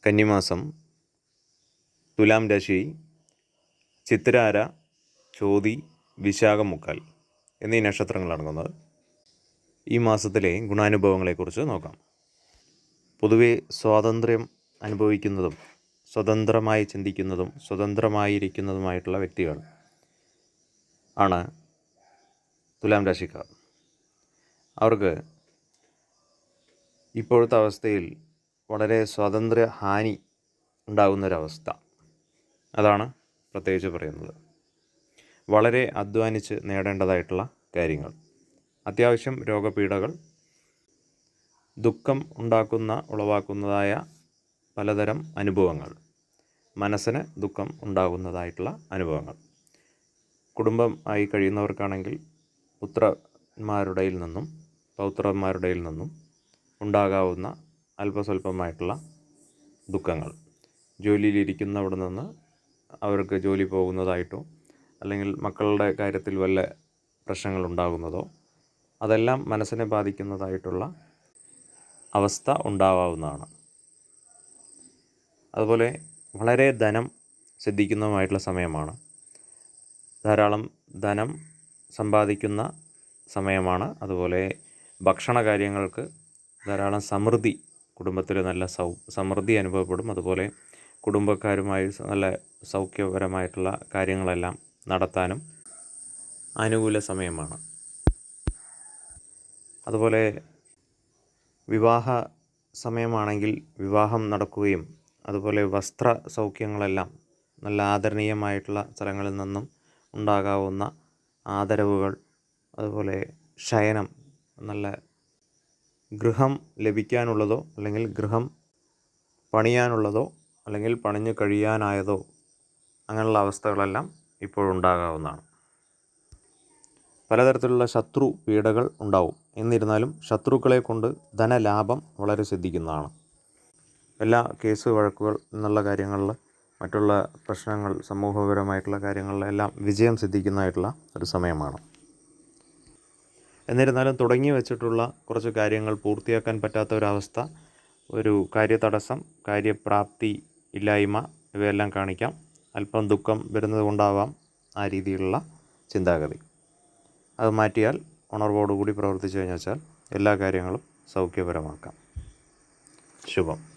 കന്നിമാസം, തുലാം രാശി, ചിത്തിരാര, ചോതി, വിശാഖം മുക്കാൽ എന്നീ നക്ഷത്രങ്ങളടങ്ങുന്നത്. ഈ മാസത്തിലെ ഗുണാനുഭവങ്ങളെക്കുറിച്ച് നോക്കാം. പൊതുവെ സ്വാതന്ത്ര്യം അനുഭവിക്കുന്നതും സ്വതന്ത്രമായി ചിന്തിക്കുന്നതും സ്വതന്ത്രമായിരിക്കുന്നതുമായിട്ടുള്ള വ്യക്തികൾ ആണ് തുലാം രാശിക്കാർ. അവർക്ക് ഇപ്പോഴത്തെ അവസ്ഥയിൽ വളരെ സ്വാതന്ത്ര്യ ഹാനി ഉണ്ടാകുന്നൊരവസ്ഥ, അതാണ് പ്രത്യേകിച്ച് പറയുന്നത്. വളരെ അധ്വാനിച്ച് നേടേണ്ടതായിട്ടുള്ള കാര്യങ്ങൾ, അത്യാവശ്യം രോഗപീഠകൾ, ദുഃഖം ഉളവാക്കുന്നതായ പലതരം അനുഭവങ്ങൾ, മനസ്സിന് ദുഃഖം ഉണ്ടാകുന്നതായിട്ടുള്ള അനുഭവങ്ങൾ. കുടുംബം ആയി കഴിയുന്നവർക്കാണെങ്കിൽ പുത്രന്മാരുടെയിൽ നിന്നും പൗത്രന്മാരുടെയിൽ നിന്നും ഉണ്ടാകാവുന്ന അല്പസ്വല്പമായിട്ടുള്ള ദുഃഖങ്ങൾ, ജോലിയിലിരിക്കുന്നവിടെ നിന്ന് അവർക്ക് ജോലി പോകുന്നതായിട്ടോ അല്ലെങ്കിൽ മക്കളുടെ കാര്യത്തിൽ വല്ല പ്രശ്നങ്ങളുണ്ടാകുന്നതോ അതെല്ലാം മനസ്സിനെ ബാധിക്കുന്നതായിട്ടുള്ള അവസ്ഥ ഉണ്ടാവാവുന്നതാണ്. അതുപോലെ വളരെ ധനം സിദ്ധിക്കുന്നതുമായിട്ടുള്ള സമയമാണ്. ധാരാളം ധനം സമ്പാദിക്കുന്ന സമയമാണ്. അതുപോലെ ഭക്ഷണ കാര്യങ്ങൾക്ക് ധാരാളം സമൃദ്ധി, കുടുംബത്തിൽ നല്ല സമൃദ്ധി അനുഭവപ്പെടും. അതുപോലെ കുടുംബക്കാരുമായി നല്ല സൗഖ്യപരമായിട്ടുള്ള കാര്യങ്ങളെല്ലാം നടത്താനും അനുകൂല സമയമാണ്. അതുപോലെ വിവാഹ സമയമാണെങ്കിൽ വിവാഹം നടക്കുകയും അതുപോലെ വസ്ത്ര സൗഖ്യങ്ങളെല്ലാം നല്ല ആദരണീയമായിട്ടുള്ള സ്ഥലങ്ങളിൽ നിന്നും ഉണ്ടാകാവുന്ന ആദരവുകൾ, അതുപോലെ ശയനം, നല്ല ഗൃഹം ലഭിക്കാനുള്ളതോ അല്ലെങ്കിൽ ഗൃഹം പണിയാനുള്ളതോ അല്ലെങ്കിൽ പണിഞ്ഞു കഴിയാനായതോ അങ്ങനെയുള്ള അവസ്ഥകളെല്ലാം ഇപ്പോഴുണ്ടാകാവുന്നതാണ്. പലതരത്തിലുള്ള ശത്രു പീഡകൾ ഉണ്ടാവും. എന്നിരുന്നാലും ശത്രുക്കളെ കൊണ്ട് ധനലാഭം വളരെ സിദ്ധിക്കുന്നതാണ്. എല്ലാ കേസ് വഴക്കുകൾ എന്നുള്ള കാര്യങ്ങളിൽ, മറ്റുള്ള പ്രശ്നങ്ങൾ, സമൂഹപരമായിട്ടുള്ള കാര്യങ്ങളിലെല്ലാം വിജയം സിദ്ധിക്കുന്നതായിട്ടുള്ള ഒരു സമയമാണ്. എന്നിരുന്നാലും തുടങ്ങി വെച്ചിട്ടുള്ള കുറച്ച് കാര്യങ്ങൾ പൂർത്തിയാക്കാൻ പറ്റാത്ത ഒരവസ്ഥ, ഒരു കാര്യതടസ്സം, കാര്യപ്രാപ്തി ഇല്ലായ്മ ഇവയെല്ലാം കാണിക്കാം. അല്പം ദുഃഖം വരുന്നത് കൊണ്ടാവാം ആ രീതിയിലുള്ള ചിന്താഗതി. അത് മാറ്റിയാൽ, ഉണർവോടുകൂടി പ്രവർത്തിച്ചു കഴിഞ്ഞാൽ എല്ലാ കാര്യങ്ങളും സൗഖ്യപരമാക്കാം. ശുഭം.